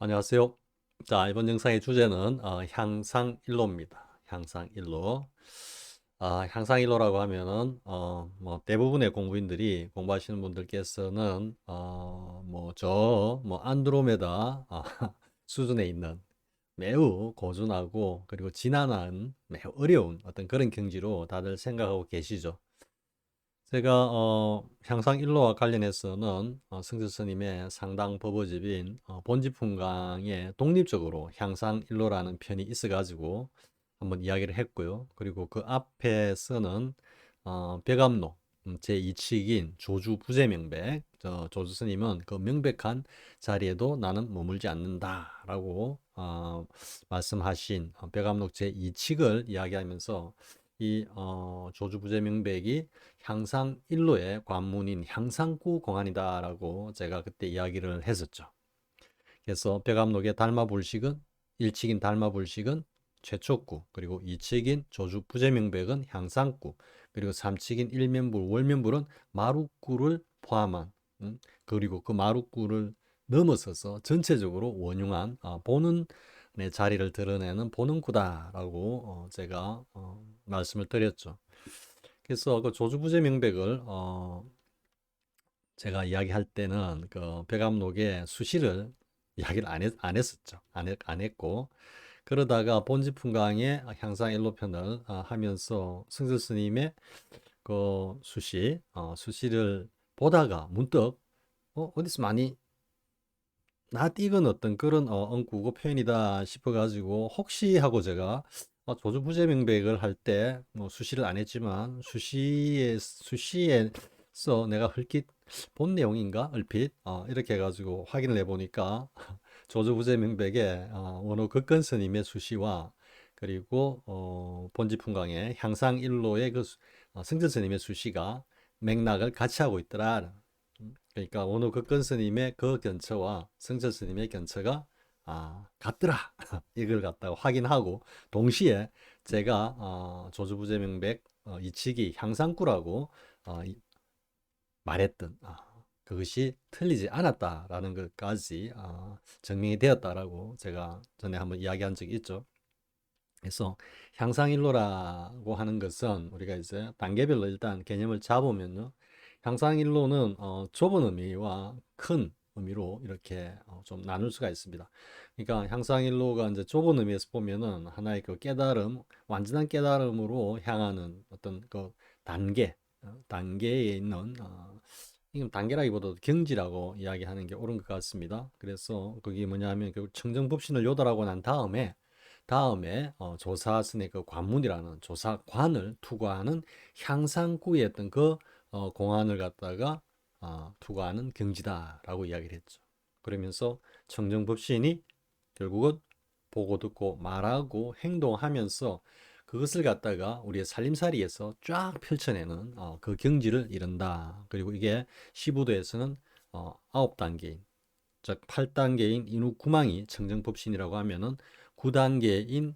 안녕하세요. 자, 이번 영상의 주제는 향상일로입니다. 향상일로. 향상일로라고 하면은 뭐 대부분의 공부인들이 공부하시는 분들께서는 안드로메다 수준에 있는 매우 고준하고 그리고 지난한 매우 어려운 어떤 그런 경지로 다들 생각하고 계시죠. 제가 향상일로와 관련해서는 승재 스님의 상당 법어집인 본지품강에 독립적으로 향상일로라는 편이 있어가지고 한번 이야기를 했고요. 그리고 그 앞에서는 벽암록 제2칙인 조주부재명백, 조주 스님은 그 명백한 자리에도 나는 머물지 않는다라고 말씀하신 벽암록 제2칙을 이야기하면서 이 조주부재명백이 향상일로의 관문인 향상구 공안이다라고 제가 그때 이야기를 했었죠. 그래서 벽암록의 달마불식은 일칙인 달마불식은 최초구, 그리고 이칙인 조주부재명백은 향상구, 그리고 삼칙인 일면불, 월면불은 마루구를 포함한 그리고 그 마루구를 넘어서서 전체적으로 원흉한 본은의 자리를 드러내는 본은구다라고 제가 말씀을 드렸죠. 그래서 그 조주부재명백을 제가 이야기할 때는 그 벽암록의 수시를 이야기를 안 했었죠. 안 했고 그러다가 본지품강의 향상일로편을 하면서 승실 스님의 그 수시를 보다가 문득 어디서 많이 낯익은 어떤 그런 엉구고 표현이다 싶어가지고 혹시 하고 제가 조주부재명백을 할 때 뭐 수시를 안 했지만 수시에서 내가 흘낏 본 내용인가 얼핏 이렇게 해가지고 확인을 해보니까 조주부재명백의 원호 극건스님의 수시와 그리고 본지품강의 향상일로의 그 승전스님의 수시가 맥락을 같이 하고 있더라. 그러니까 원호 극건 스님의 그 견처와 성철 스님의 견처가 같더라. 이걸 갖다가 확인하고 동시에 제가 조주부재명백 이치기 향상구라고 말했던 그것이 틀리지 않았다라는 것까지 증명이 되었다라고 제가 전에 한번 이야기한 적이 있죠. 그래서 향상일로라고 하는 것은 우리가 이제 단계별로 일단 개념을 잡으면요. 향상일로는 좁은 의미와 큰 의미로 이렇게 좀 나눌 수가 있습니다. 그러니까 향상일로가 이제 좁은 의미에서 보면은 하나의 그 깨달음, 완전한 깨달음으로 향하는 어떤 그 단계에 있는 이건 단계라기보다도 경지라고 이야기하는 게 옳은 것 같습니다. 그래서 그게 뭐냐면 결국 청정법신을 요달하고 난 다음에 조사선의 그 관문이라는 조사관을 투과하는 향상구의 어떤 그 공안을 갖다가 투과하는 경지다라고 이야기를 했죠. 그러면서 청정법신이 결국은 보고 듣고 말하고 행동하면서 그것을 갖다가 우리의 살림살이에서 쫙 펼쳐내는 그 경지를 이룬다. 그리고 이게 시부도에서는 9단계인 즉 8단계인 인후구망이 청정법신이라고 하면은 9단계인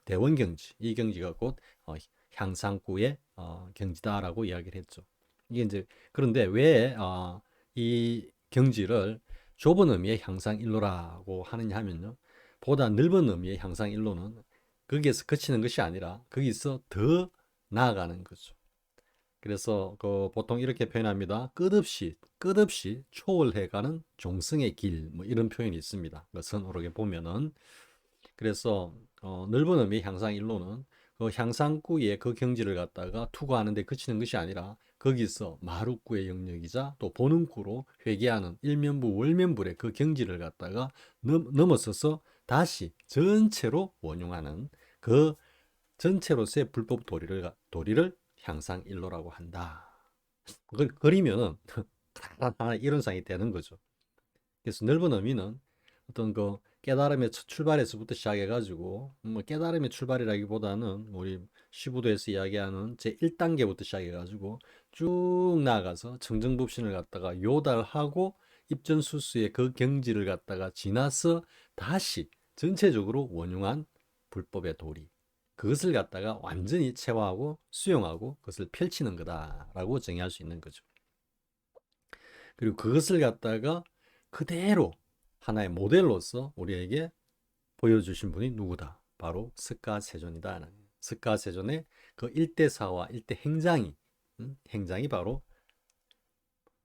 대원경지 이 경지가 곧 향상구의 경지다라고 이야기를 했죠. 이게 이제 그런데 왜 이 경지를 좁은 의미의 향상일로라고 하느냐 하면요. 보다 넓은 의미의 향상일로는 거기에서 그치는 것이 아니라 거기서 더 나아가는 거죠. 그래서 그 보통 이렇게 표현합니다. 끝없이 초월해가는 종성의 길, 뭐 이런 표현이 있습니다. 그 선어록에 보면은 그래서 넓은 의미 향상 일로는 그 향상구의 그 경지를 갖다가 투과하는데 그치는 것이 아니라 거기서 마루구의 영역이자 또 본음구로 회귀하는 일면부 월면불의 그 경지를 갖다가 넘어서서 다시 전체로 원용하는 그 전체로서의 불법 도리를 향상일로라고 한다. 그걸 그리면은 하나 이론상이 되는 거죠. 그래서 넓은 의미는 어떤 그 깨달음의 출발에서부터 시작해가지고 뭐 깨달음의 출발이라기보다는 우리 시부도에서 이야기하는 제 1단계부터 시작해가지고 쭉 나아가서 청정법신을 갖다가 요달하고 입전수수의 그 경지를 갖다가 지나서 다시 전체적으로 원용한 불법의 도리 그것을 갖다가 완전히 체화하고 수용하고 그것을 펼치는 거다라고 정의할 수 있는 거죠. 그리고 그것을 갖다가 그대로 하나의 모델로서 우리에게 보여주신 분이 누구다? 바로 스가세존이다. 스가세존의 그 일대사와 일대행장이 행장이 바로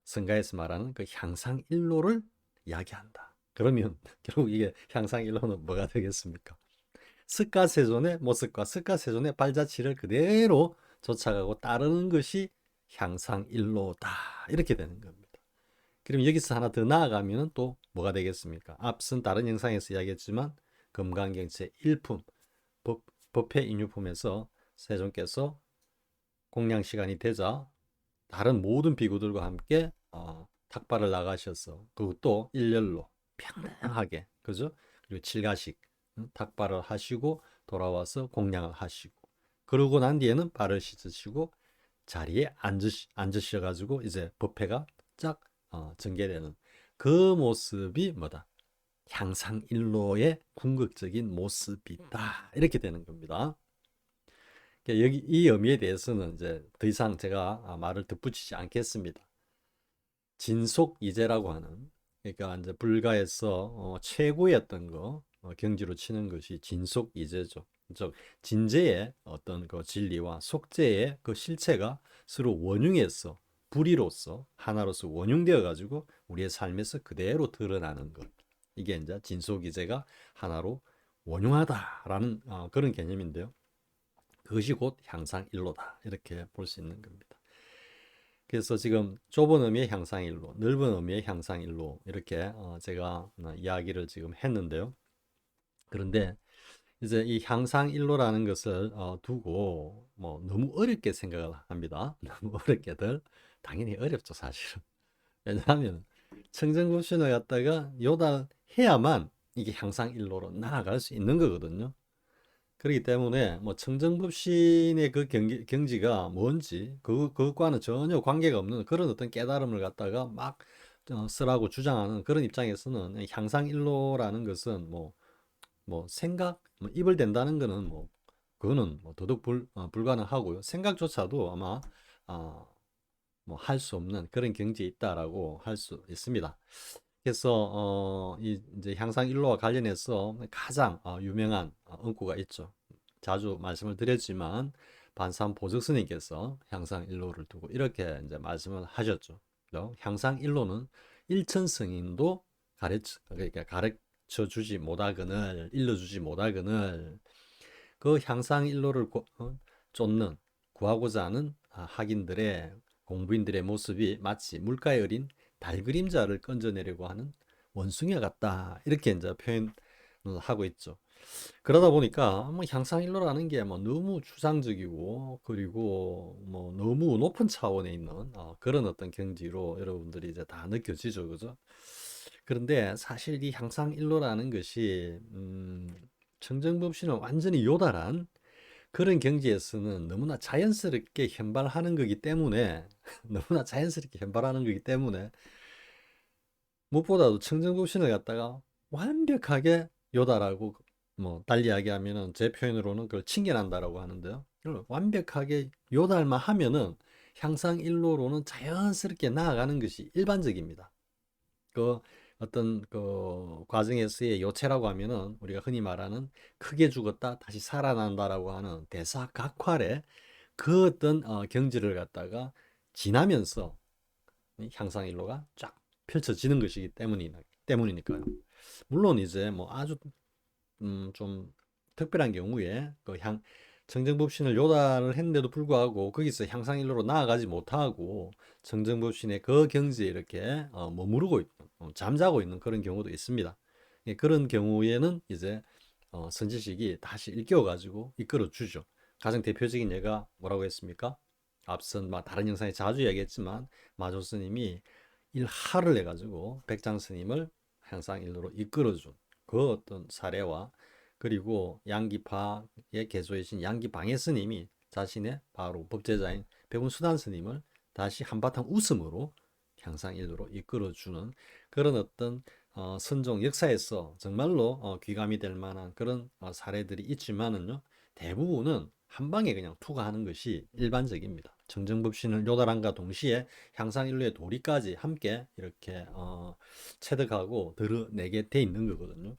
성가에서 말하는 그 향상일로를 이야기한다. 그러면 결국 이게 향상일로는 뭐가 되겠습니까? 스가세존의 모습과 스가세존의 발자취를 그대로 쫓아가고 따르는 것이 향상일로다. 이렇게 되는 겁니다. 그럼 여기서 하나 더 나아가면 또 뭐가 되겠습니까? 앞선 다른 영상에서 이야기했지만 금강경체 1품 법회 인유품에서 세존께서 공양 시간이 되자 다른 모든 비구들과 함께 탁발을 나가셔서 그것도 일렬로 평등하게 그죠? 그리고 칠가식 탁발을 하시고 돌아와서 공양을 하시고 그러고 난 뒤에는 발을 씻으시고 자리에 앉으셔가지고 이제 법회가 쫙 전개되는 그 모습이 뭐다? 향상일로의 궁극적인 모습이다. 이렇게 되는 겁니다. 여기 이 의미에 대해서는 이제 더 이상 제가 말을 덧붙이지 않겠습니다. 진속이제라고 하는 그러니까 이제 불가에서 최고의 어떤 거 경지로 치는 것이 진속이제죠. 즉 진제의 어떤 그 진리와 속제의 그 실체가 서로 원융해서 불이로서 하나로서 원융되어 가지고 우리의 삶에서 그대로 드러나는 것. 이게 이제 진속이제가 하나로 원융하다라는 그런 개념인데요. 그것이 곧 향상일로다. 이렇게 볼 수 있는 겁니다. 그래서 지금 좁은 의미의 향상일로, 넓은 의미의 향상일로 이렇게 제가 이야기를 지금 했는데요. 그런데 이제 이 향상일로라는 것을 두고 뭐 너무 어렵게 생각을 합니다. 너무 어렵게들 당연히 어렵죠, 사실은. 왜냐하면 청정급신을 갖다가 요달해야만 이게 향상일로로 나아갈 수 있는 거거든요. 그렇기 때문에 뭐 청정법신의 그 경지가 뭔지 그것과는 전혀 관계가 없는 그런 어떤 깨달음을 갖다가 막 쓰라고 주장하는 그런 입장에서는 향상일로라는 것은 뭐 생각 입을 댄다는 거는 뭐 그거는 뭐 도덕 불가능하고요. 생각조차도 아마 뭐 할 수 없는 그런 경지에 있다라고 할 수 있습니다. 그래서 이제 향상일로와 관련해서 가장 유명한 언구가 있죠. 자주 말씀을 드렸지만 반삼 보적 스님께서 향상일로를 두고 이렇게 이제 말씀을 하셨죠. 향상일로는 일천 성인도 그러니까 가르쳐 주지 못하거늘 일러주지 못하거늘 그 향상일로를 쫓는 구하고자 하는 학인들의 공부인들의 모습이 마치 물가에 어린 달 그림자를 건져내려고 하는 원숭이와 같다. 이렇게 이제 표현을 하고 있죠. 그러다 보니까 뭐 향상일로라는 게 뭐 너무 추상적이고 그리고 뭐 너무 높은 차원에 있는 그런 어떤 경지로 여러분들이 이제 다 느껴지죠. 그죠? 그런데 사실 이 향상일로라는 것이 청정법신은 완전히 요달한 그런 경지에서는 너무나 자연스럽게 현발하는 거기 때문에 너무나 자연스럽게 현발하는 거기 때문에 무엇보다도 청정급신을 갖다가 완벽하게 요다라고 뭐 달리 이야기하면은 제 표현으로는 그걸 칭견한다라고 하는데요. 완벽하게 요달만 하면은 향상일로로는 자연스럽게 나아가는 것이 일반적입니다. 그 어떤 그 과정에서의 요체라고 하면은 우리가 흔히 말하는 크게 죽었다 다시 살아난다라고 하는 대사각활의 그 어떤 경지를 갖다가 지나면서 향상일로가 쫙 펼쳐지는 것이기 때문이니까요. 물론 이제 뭐 아주 좀 특별한 경우에 그 청정법신을 요달을 했는데도 불구하고 거기서 향상일로로 나아가지 못하고 청정법신의 그 경지에 이렇게 머무르고 잠자고 있는 그런 경우도 있습니다. 예, 그런 경우에는 이제 선지식이 다시 일깨워가지고 이끌어 주죠. 가장 대표적인 예가 뭐라고 했습니까? 앞선 다른 영상에 자주 얘기했지만 마조 스님이 일하를 해가지고 백장 스님을 향상일로로 이끌어준 그 어떤 사례와 그리고 양기파의 개소이신 양기방해 스님이 자신의 바로 법제자인 백운수단 스님을 다시 한바탕 웃음으로 향상일로로 이끌어주는 그런 어떤 선종 역사에서 정말로 귀감이 될 만한 그런 사례들이 있지만은요 대부분은 한 방에 그냥 투과하는 것이 일반적입니다. 정정법신을 요달함과 동시에 향상일로의 도리까지 함께 이렇게 체득하고 드러내게 돼 있는 거거든요.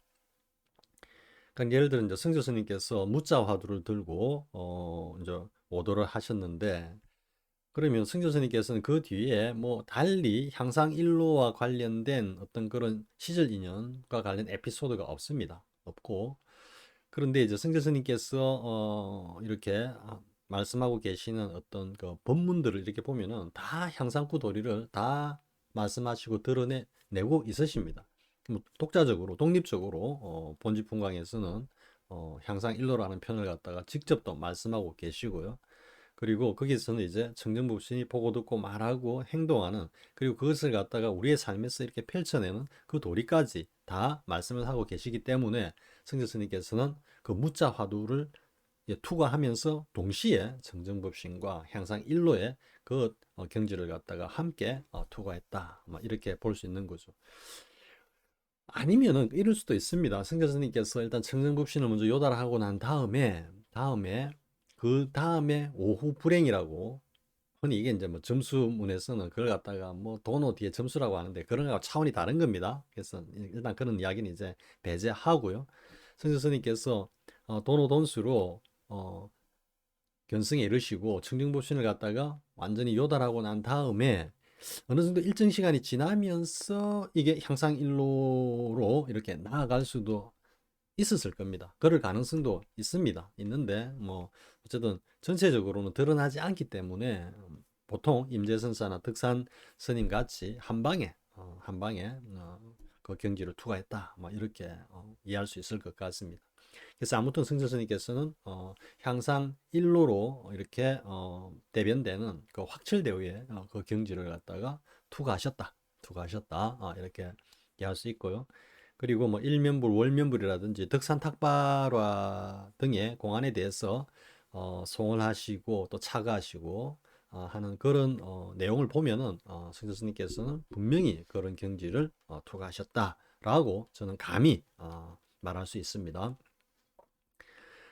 그러니까 예를 들어 이제 성조 스님께서 무자 화두를 들고 이제 오도를 하셨는데, 그러면 성조 스님께서는 그 뒤에 뭐 달리 향상일로와 관련된 어떤 그런 시절 인연과 관련 에피소드가 없습니다. 없고, 그런데 이제 성조 스님께서 이렇게 말씀하고 계시는 어떤 그 법문들을 이렇게 보면은 다 향상구 도리를 다 말씀하시고 드러내고 있으십니다. 뭐 독자적으로 독립적으로 본지풍광에서는 향상일로라는 편을 갖다가 직접 또 말씀하고 계시고요. 그리고 거기서는 이제 청정법신이 보고 듣고 말하고 행동하는, 그리고 그것을 갖다가 우리의 삶에서 이렇게 펼쳐내는 그 도리까지 다 말씀을 하고 계시기 때문에 성자 스님께서는 그 무자 화두를 투과하면서 동시에 청정법신과 향상일로의 그 경지를 갖다가 함께 투과했다, 뭐 이렇게 볼 수 있는 거죠. 아니면은 이럴 수도 있습니다. 성자 스님께서 일단 청정법신을 먼저 요달하고 난 다음에 오후 불행이라고, 흔히 이게 이제 뭐 점수문에서는 그걸 갖다가 뭐 도노 뒤에 점수라고 하는데, 그런 거하고 차원이 다른 겁니다. 그래서 일단 그런 이야기는 이제 배제하고요. 성자 스님께서 도노 돈수로 견성에 이르시고 청정법신을 갖다가 완전히 요달하고 난 다음에 어느 정도 일정 시간이 지나면서 이게 향상일로로 이렇게 나아갈 수도 있었을 겁니다. 그럴 가능성도 있습니다. 있는데 뭐 어쨌든 전체적으로는 드러나지 않기 때문에 보통 임재선사나 득산 스님 같이 한 방에 그 경지를 투과했다, 뭐 이렇게 이해할 수 있을 것 같습니다. 그래서 아무튼 승철 스님께서는 향상 일로로 이렇게 대변되는 그 확철대오의 그 경지를 갖다가 투과하셨다, 이렇게 이해할 수 있고요. 그리고 뭐 일면불, 월면불이라든지 덕산탁발화 등의 공안에 대해서 송원하시고 또 차가하시고 하는 그런 내용을 보면은 승철 스님께서는 분명히 그런 경지를 투과하셨다라고 저는 감히 말할 수 있습니다.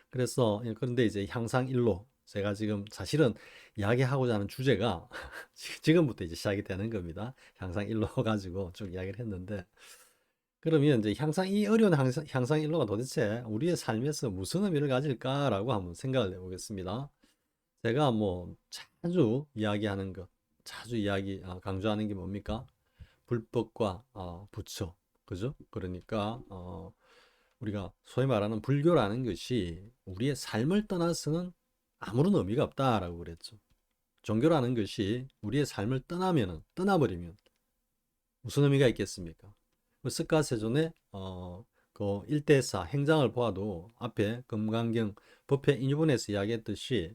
그래서 그런데 이제 향상일로, 제가 지금 사실은 이야기하고자 하는 주제가 지금부터 이제 시작이 되는 겁니다. 향상일로 가지고 쭉 이야기를 했는데, 그러면 이제 이 어려운 향상일로가 도대체 우리의 삶에서 무슨 의미를 가질까라고 한번 생각을 해보겠습니다. 제가 뭐 자주 강조하는 게 뭡니까? 불법과 부처, 그죠? 그러니까 우리가 소위 말하는 불교라는 것이 우리의 삶을 떠나서는 아무런 의미가 없다라고 그랬죠. 종교라는 것이 우리의 삶을 떠나버리면 무슨 의미가 있겠습니까? 스가세존의 그 일대사 행장을 보아도 앞에 금강경 법회 인유본에서 이야기했듯이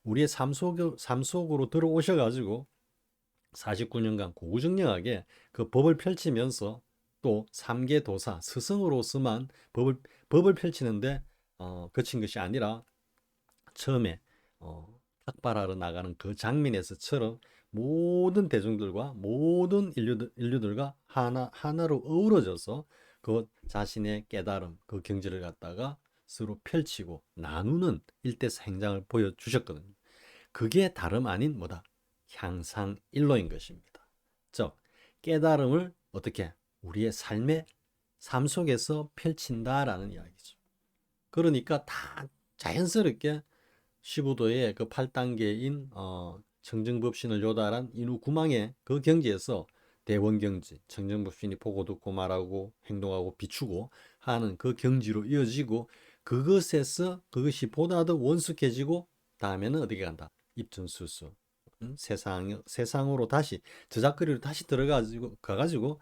우리의 삶 속으로 들어오셔가지고 49년간 고구정령하게 그 법을 펼치면서 또 3계 도사 스승으로서만 법을 펼치는데 그친 것이 아니라 처음에 탁발하러 나가는 그 장면에서처럼 모든 대중들과 모든 인류들과 하나로 어우러져서 그 자신의 깨달음, 그 경지를 갖다가 서로 펼치고 나누는 일대사 행장을 보여주셨거든요. 그게 다름 아닌 뭐다? 향상일로인 것입니다. 즉 깨달음을 어떻게 우리의 삶 속에서 펼친다라는 이야기죠. 그러니까 다 자연스럽게 15도의 그 8단계인 청정법신을 요달한 인후구망의 그 경지에서 대원경지, 청정법신이 보고 듣고 말하고 행동하고 비추고 하는 그 경지로 이어지고, 그것이 보다 더 원숙해지고 다음에는 어디게 간다? 입천수수, 세상으로 다시 저작거리로 다시 가가지고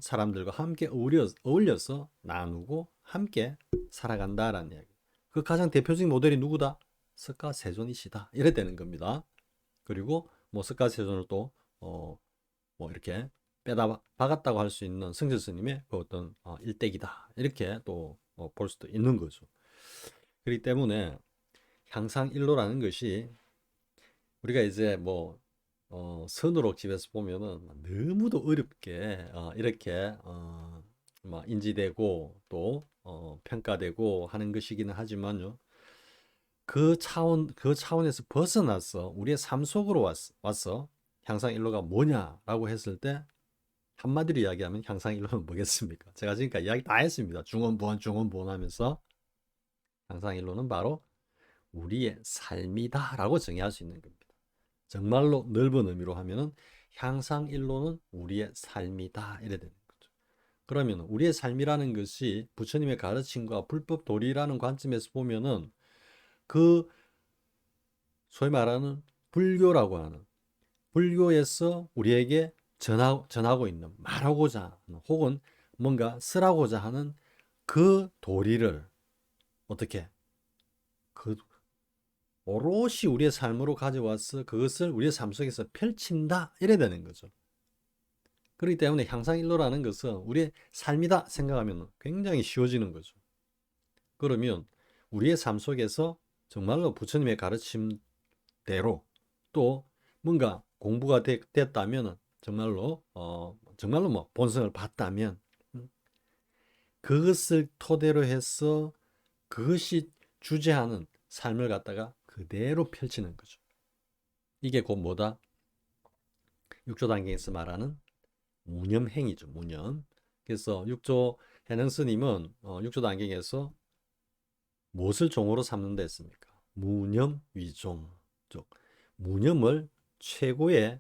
사람들과 함께 어울려서 나누고 함께 살아간다라는 이야기. 그 가장 대표적인 모델이 누구다? 스가세존이시다, 이래 되는 겁니다. 그리고 뭐 스가세존을 또 뭐 이렇게 빼다 박았다고 할 수 있는 성철 스님의 그 어떤 일대기다, 이렇게 또 볼 수도 있는 거죠. 그렇기 때문에 향상일로라는 것이 우리가 이제 뭐 선으로 집에서 보면은 너무도 어렵게 이렇게 막 인지되고 또 평가되고 하는 것이기는 하지만요. 그 차원에서 벗어나서 우리의 삶 속으로 왔어. 향상 일로가 뭐냐라고 했을 때 한마디로 이야기하면 향상 일로는 뭐겠습니까? 제가 지금까지 이야기 다 했습니다. 중원부원 하면서 향상 일로는 바로 우리의 삶이다라고 정의할 수 있는 겁니다. 정말로 넓은 의미로 하면은 향상 일로는 우리의 삶이다 이래 되는 거죠. 그러면 우리의 삶이라는 것이 부처님의 가르침과 불법 도리라는 관점에서 보면은 그 소위 말하는 불교라고 하는 불교에서 우리에게 전하고 있는 말하고자 하는 혹은 뭔가 쓰라고자 하는 그 도리를 어떻게 그 오롯이 우리의 삶으로 가져와서 그것을 우리의 삶 속에서 펼친다 이래 되는 거죠. 그렇기 때문에 향상일로라는 것은 우리의 삶이다 생각하면 굉장히 쉬워지는 거죠. 그러면 우리의 삶 속에서 정말로 부처님의 가르침대로 또 뭔가 공부가 됐다면 정말로 뭐 본성을 봤다면 그것을 토대로 해서 그것이 주재하는 삶을 갖다가 그대로 펼치는 거죠. 이게 곧 뭐다? 육조 단계에서 말하는 무념행이죠. 무념. 그래서 육조 해능 스님은 육조 단계에서 무엇을 종으로 삼는다 했습니까? 무념 위종 쪽. 무념을 최고의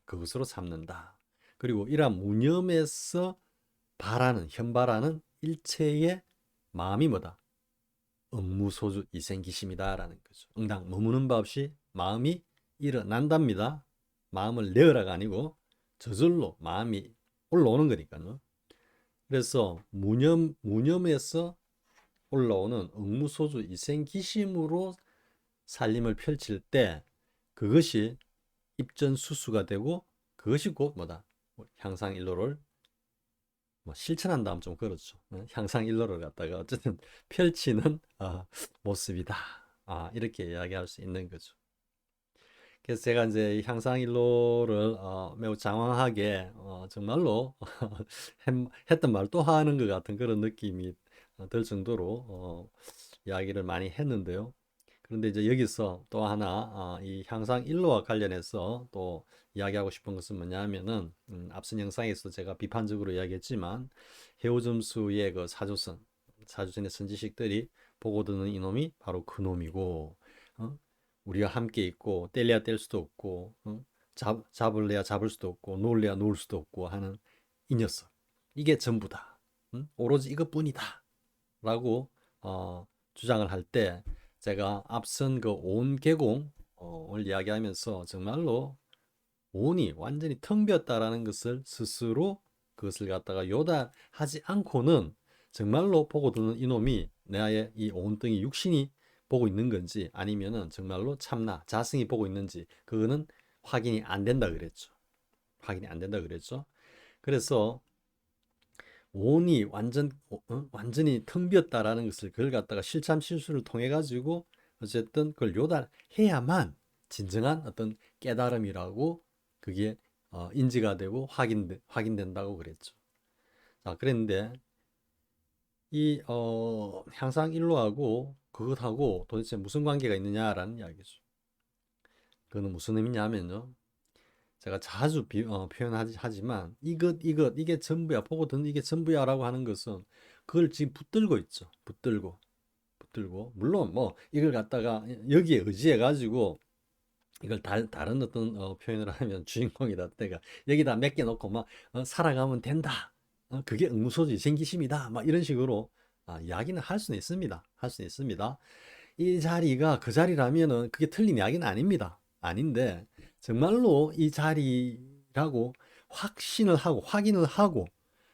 그것으로 삼는다. 그리고 이러한 무념에서 현발하는 일체의 마음이 뭐다? 응무소주 이생기심이다라는 거죠. 응당 머무는 바 없이 마음이 일어난답니다. 마음을 내어라가 아니고 저절로 마음이 올라오는 거니까요. 그래서 무념에서 올라오는 응무소주 이생기심으로 살림을 펼칠 때 그것이 입전수수가 되고 그것이 곧 뭐다? 향상일로를 실천한 다음 좀 그렇죠. 향상일로를 갖다가 어쨌든 펼치는 모습이다. 이렇게 이야기할 수 있는 거죠. 그래서 제가 이제 향상일로를 매우 장황하게 정말로 했던 말 또 하는 것 같은 그런 느낌이 들 정도로 이야기를 많이 했는데요. 그런데 이제 여기서 또 하나 이 향상일로와 관련해서 또 이야기하고 싶은 것은 뭐냐면은 앞선 영상에서 제가 비판적으로 이야기했지만 해오점수의 그 사조선의 선지식들이 보고 드는 이놈이 바로 그 놈이고 우리가 함께 있고 뗄래야 뗄 수도 없고 잡을래야 잡을 수도 없고 놓을래야 놓을 수도 없고 하는 이 녀석 이게 전부다. 오로지 이것뿐이다 라고 주장을 할 때 제가 앞선 그 온 개공을 이야기하면서 정말로 온이 완전히 텅 비었다라는 것을 스스로 그것을 갖다가 요달하지 않고는 정말로 보고 드는 이놈이 나의 이 온덩이 육신이 보고 있는 건지 아니면은 정말로 참나 자성이 보고 있는지 그거는 확인이 안 된다 그랬죠. 확인이 안 된다 그랬죠. 그래서 온이 완전히 텅 비었다라는 것을 그걸 갖다가 실수를 통해 가지고 어쨌든 그걸 요달해야만 진정한 어떤 깨달음이라고 그게 인지가 되고 확인된다고 그랬죠. 자, 그랬는데 이 향상일로하고 그것하고 도대체 무슨 관계가 있느냐라는 이야기죠. 그거는 무슨 의미냐면요. 제가 자주 표현하지만 이게 전부야 보고 듣는 이게 전부야라고 하는 것은 그걸 지금 붙들고 있죠. 붙들고 물론 뭐 이걸 갖다가 여기에 의지해 가지고 이걸 다른 어떤 표현을 하면 주인공이다 때가 여기다 몇 개 놓고 막 살아가면 된다. 그게 응무소지 생기심이다. 막 이런 식으로 이야기는 할 수는 있습니다. 할 수는 있습니다. 이 자리가 그 자리라면은 그게 틀린 이야기는 아닙니다. 아닌데 정말로 이 자리라고 확인을 하고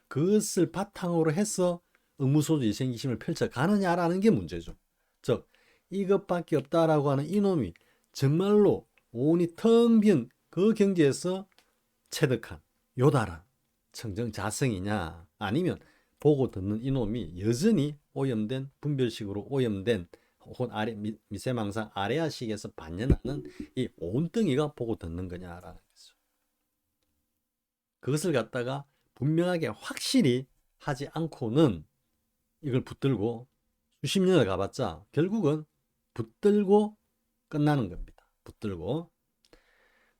그것을 바탕으로 해서 응무소지 생기심을 펼쳐가느냐라는 게 문제죠. 즉 이것밖에 없다라고 하는 이놈이 정말로 온이 텅 빈 그 경지에서 체득한 요달한 청정자성이냐 아니면 보고 듣는 이놈이 여전히 오염된 분별식으로 오염된 혹은 미세망상 아래아식에서 반연하는 이 온덩이가 보고 듣는 거냐라는 거죠. 그것을 갖다가 분명하게 확실히 하지 않고는 이걸 붙들고 수십 년을 가봤자 결국은 붙들고 끝나는 겁니다. 붙들고.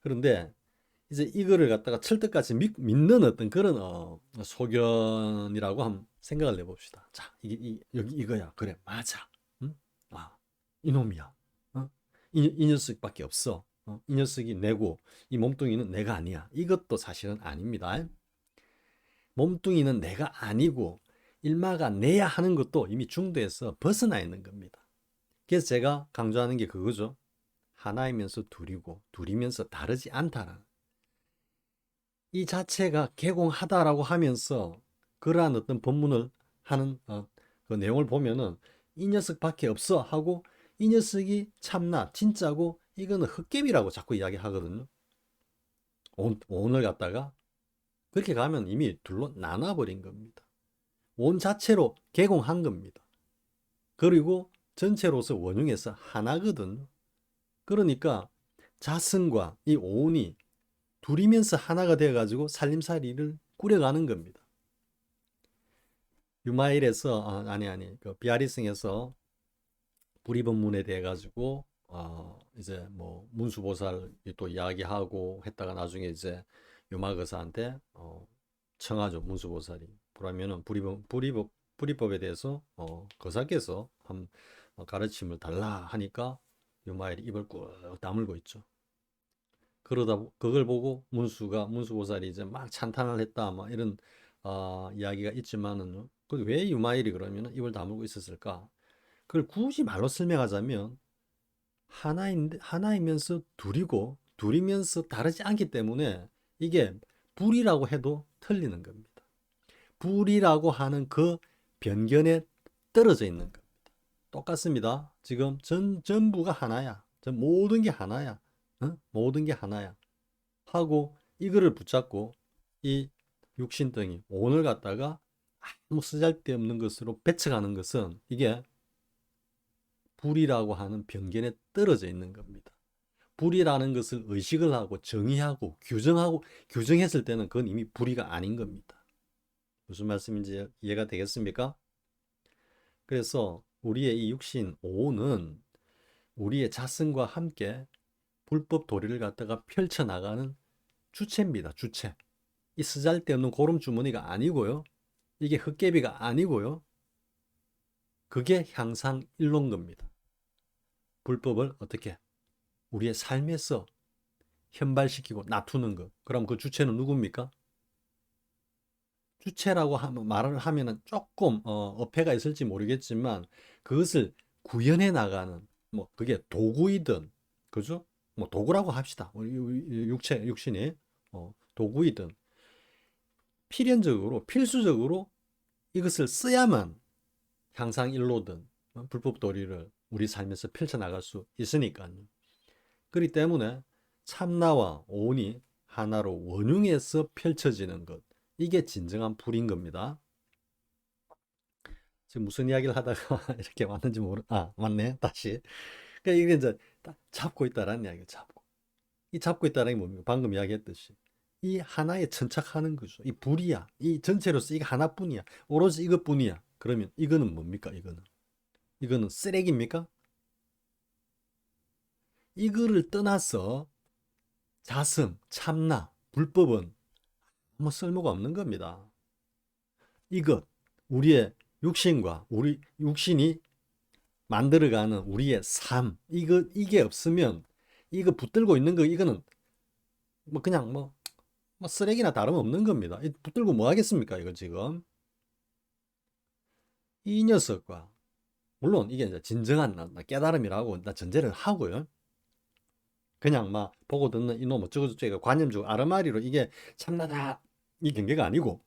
그런데 이제 이거를 갖다가 철떡같이 믿는 어떤 그런 소견이라고 한번 생각을 해봅시다. 자, 여기 이거야. 그래, 맞아. 응? 아, 이놈이야. 어? 이 녀석밖에 없어. 이 녀석이 내고 이 몸뚱이는 내가 아니야. 이것도 사실은 아닙니다. 몸뚱이는 내가 아니고 일마가 내야 하는 것도 이미 중도에서 벗어나 있는 겁니다. 그래서 제가 강조하는 게 그거죠. 하나이면서 둘이고 둘이면서 다르지 않다라는. 이 자체가 개공하다라고 하면서 그러한 어떤 법문을 하는 그 내용을 보면은 이 녀석밖에 없어 하고 이 녀석이 참나 진짜고 이거는 헛개비라고 자꾸 이야기하거든요. 온을 갖다가 그렇게 가면 이미 둘로 나눠버린 겁니다. 온 자체로 개공한 겁니다. 그리고 전체로서 원흉에서 하나거든요. 그러니까 자승과 이 오온이 둘이면서 하나가 되어가지고 살림살이를 꾸려가는 겁니다. 유마일에서 그 비아리승에서 불이법문에 대해 가지고 이제 뭐 문수보살이 또 이야기하고 했다가 나중에 이제 유마거사한테 청하죠. 문수보살이. 그러면은 불이법에 대해서 거사께서 한 가르침을 달라 하니까 유마일이 입을 꾹 다물고 있죠. 그러다 그걸 보고 문수보살이 이제 막 찬탄을 했다 막 이런 이야기가 있지만은 왜 유마일이 그러면 입을 다물고 있었을까? 그걸 굳이 말로 설명하자면 하나이면서 둘이고 둘이면서 다르지 않기 때문에 이게 불이라고 해도 틀리는 겁니다. 불이라고 하는 그 변견에 떨어져 있는 겁니다. 똑같습니다. 지금 전부가 하나야. 모든 게 하나야. 모든 게 하나야. 하고 이거를 붙잡고 이 육신덩이 오늘 갖다가 아무 쓰잘데없는 것으로 배척하는 것은 이게 불이라고 하는 변견에 떨어져 있는 겁니다. 불이라는 것을 의식을 하고 정의하고 규정했을 때는 그건 이미 불이가 아닌 겁니다. 무슨 말씀인지 이해가 되겠습니까? 그래서 우리의 이 육신 오는 우리의 자성과 함께 불법 도리를 갖다가 펼쳐나가는 주체입니다. 주체. 이 쓰잘데없는 고름주머니가 아니고요. 이게 헛개비가 아니고요. 그게 향상일로인 겁니다. 불법을 어떻게 우리의 삶에서 현발시키고 놔두는 것. 그럼 그 주체는 누굽니까? 주체라고 말을 하면은 조금 어폐가 있을지 모르겠지만 그것을 구현해 나가는 뭐 그게 도구이든 그죠? 뭐 도구라고 합시다. 육신이 도구이든 필연적으로 필수적으로 이것을 써야만 향상일로든 불법 도리를 우리 삶에서 펼쳐나갈 수 있으니까요. 그렇기 때문에 참나와 오온이 하나로 원흉에서 펼쳐지는 것. 이게 진정한 불인 겁니다. 지금 무슨 이야기를 하다가 이렇게 왔는지 맞네. 다시. 그러니까 이게 이제 잡고 있다라는 이야기예요. 이 잡고 있다라는 게 뭡니까? 방금 이야기했듯이. 이 하나에 천착하는 거죠. 이 불이야. 이 전체로서 이게 하나뿐이야. 오로지 이것뿐이야. 그러면 이거는 뭡니까? 이거는 쓰레기입니까? 이거를 떠나서 자성, 참나, 불법은 아무 쓸모가 없는 겁니다. 이것, 우리의 육신과 우리 육신이 만들어가는 우리의 삶, 이게 없으면 이거 붙들고 있는 거 이거는 뭐 그냥 뭐 쓰레기나 다름없는 겁니다. 붙들고 뭐 하겠습니까? 이거 지금 이 녀석과 물론 이게 이제 진정한 깨달음이라고 전제를 하고요. 그냥 막 보고 듣는 이놈 어쩌고저쩌고 관념주고 아르마리로 이게 참나다 이 경계가 아니고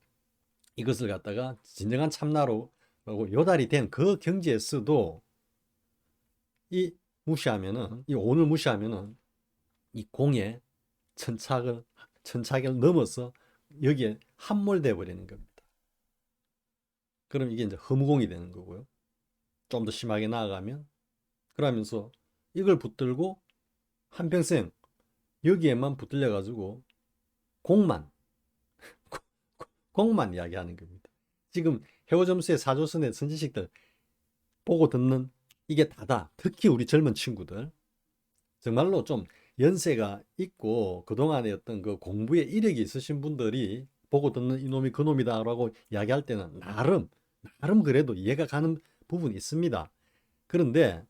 이것을 갖다가 진정한 참나로 요달이 된 그 경지에서도 이 무시하면은 이 오늘 무시하면은 이 공의 천착을 넘어서 여기에 함몰돼 버리는 겁니다. 그럼 이게 이제 허무공이 되는 거고요. 좀 더 심하게 나아가면 그러면서 이걸 붙들고 한평생 여기에만 붙들려 가지고 공만 공만 이야기하는 겁니다. 지금 해오점수의 사조선의 선지식들 보고 듣는 이게 다다. 특히 우리 젊은 친구들. 정말로 좀 연세가 있고 그동안에 어떤 그 공부에 이력이 있으신 분들이 보고 듣는 이놈이 그놈이다라고 이야기할 때는 나름 그래도 이해가 가는 부분이 있습니다. 그런데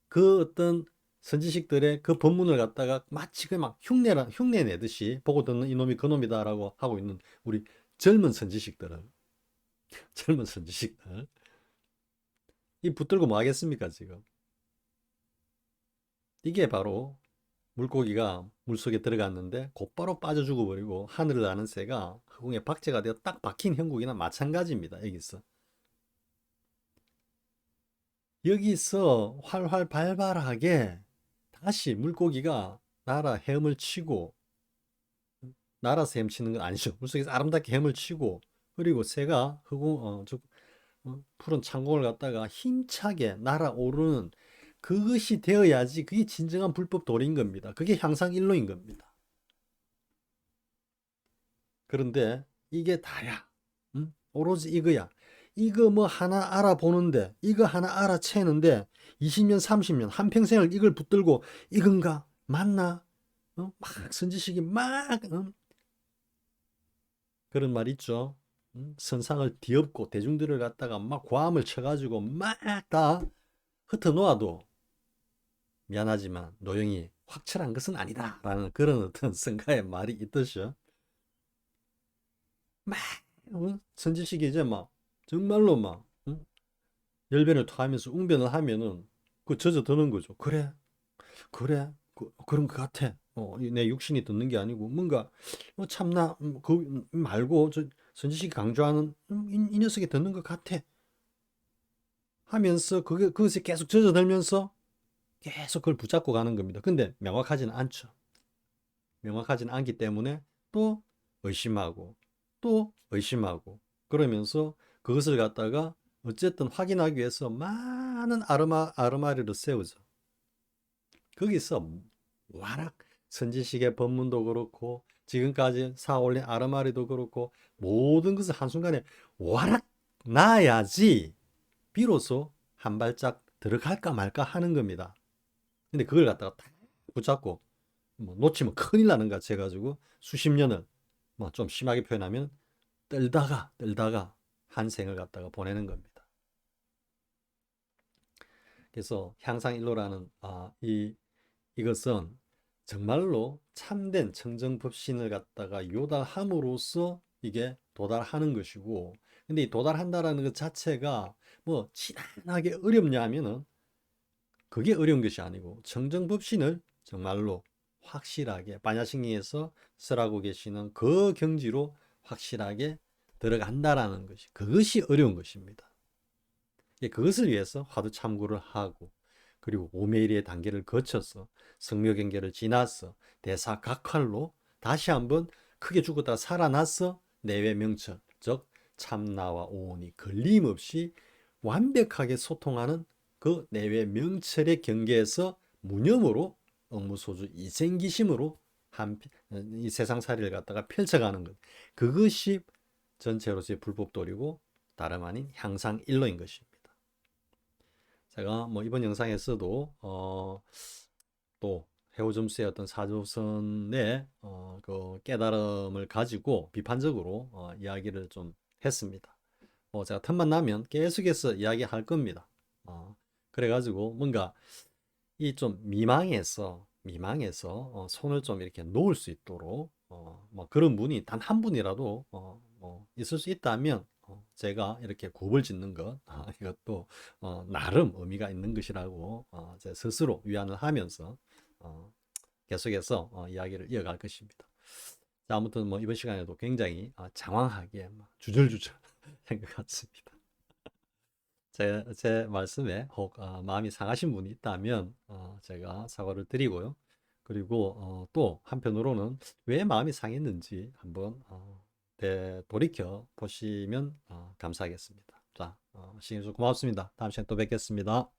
그 어떤 선지식들의 그 본문을 갖다가 마치 그냥 막 흉내 내듯이 보고 듣는 이놈이 그놈이다라고 하고 있는 우리 젊은 선지식들을 젊은 선지식들 이 붙들고 뭐 하겠습니까 지금. 이게 바로 물고기가 물속에 들어갔는데 곧바로 빠져 죽어버리고 하늘을 나는 새가 허공에 박제가 되어 딱 박힌 형국이나 마찬가지입니다. 여기서 활활 발발하게 다시 물고기가 날아 헤엄을 치고, 날아서 헤엄치는 건 아니죠. 물속에서 아름답게 헤엄을 치고, 그리고 새가 푸른 창공을 갖다가 힘차게 날아오르는 그것이 되어야지 그게 진정한 불법 도리인 겁니다. 그게 향상일로인 겁니다. 그런데 이게 다야. 응? 오로지 이거야. 이거 뭐 하나 알아보는데, 이거 하나 알아채는데 20년, 30년, 한평생을 이걸 붙들고 이건가? 맞나? 막 선지식이 막 그런 말 있죠. 선상을 뒤엎고 대중들을 갖다가 막 고함을 쳐가지고 막 다 흩어놓아도 미안하지만 노영이 확철한 것은 아니다라는 그런 어떤 성가의 말이 있듯이요. 막 선지식이 이제 막 정말로 막 열변을 토하면서 웅변을 하면은 그 젖어드는 거죠. 그래, 그래, 그런 것 같아. 내 육신이 듣는 게 아니고 뭔가 참나 그 말고 저 선지식이 강조하는 이 녀석이 듣는 것 같아. 하면서 그것이 계속 젖어들면서 계속 그걸 붙잡고 가는 겁니다. 근데 명확하지는 않죠. 명확하지는 않기 때문에 또 의심하고 또 의심하고 그러면서 그것을 갖다가 어쨌든 확인하기 위해서 많은 아르마리를 세우죠. 거기서 와락 선지식의 법문도 그렇고 지금까지 쌓아올린 아르마리도 그렇고 모든 것을 한순간에 와락 놔야지 비로소 한 발짝 들어갈까 말까 하는 겁니다. 근데 그걸 갖다가 딱 붙잡고 뭐 놓치면 큰일 나는 것 같이 해가지고 수십 년을 뭐 좀 심하게 표현하면 떨다가 한 생을 갖다가 보내는 겁니다. 그래서 향상일로라는 이것은 정말로 참된 청정법신을 갖다가 요달함으로써 이게 도달하는 것이고, 근데 이 도달한다라는 것 자체가 뭐 지난하게 어렵냐 하면은 그게 어려운 것이 아니고 청정법신을 정말로 확실하게 반야심리에서 설하고 계시는 그 경지로 확실하게 들어간다라는 것이 그것이 어려운 것입니다. 그것을 위해서 화두 참고를 하고 그리고 오메이리의 단계를 거쳐서 성묘경계를 지나서 대사각활로 다시 한번 크게 죽었다가 살아나서 내외 명철 즉 참나와 오온이 걸림없이 완벽하게 소통하는 그 내외 명철의 경계에서 무념으로 억무소주 이생기심으로 이 세상살이를 갖다가 펼쳐가는 것. 그것이 전체로서의 불법도리고 다름 아닌 향상일로인 것입니다. 제가 뭐 이번 영상에서도 또 해오점수의 어떤 사조선의 그 깨달음을 가지고 비판적으로 이야기를 좀 했습니다. 제가 틈만 나면 계속해서 이야기할 겁니다. 그래가지고 뭔가 이 좀 미망해서 손을 좀 이렇게 놓을 수 있도록 뭐 그런 분이 단 한 분이라도 뭐 있을 수 있다면 제가 이렇게 굽을 짓는 것 이것도 나름 의미가 있는 것이라고 제 스스로 위안을 하면서 계속해서 이야기를 이어갈 것입니다. 자, 아무튼 뭐 이번 시간에도 굉장히 장황하게 주절주절 한 것 같습니다. 제 말씀에 혹 마음이 상하신 분이 있다면 제가 사과를 드리고요. 그리고 또 한편으로는 왜 마음이 상했는지 한번 돌이켜 보시면 감사하겠습니다. 자, 시청해주셔서 고맙습니다. 다음 시간에 또 뵙겠습니다.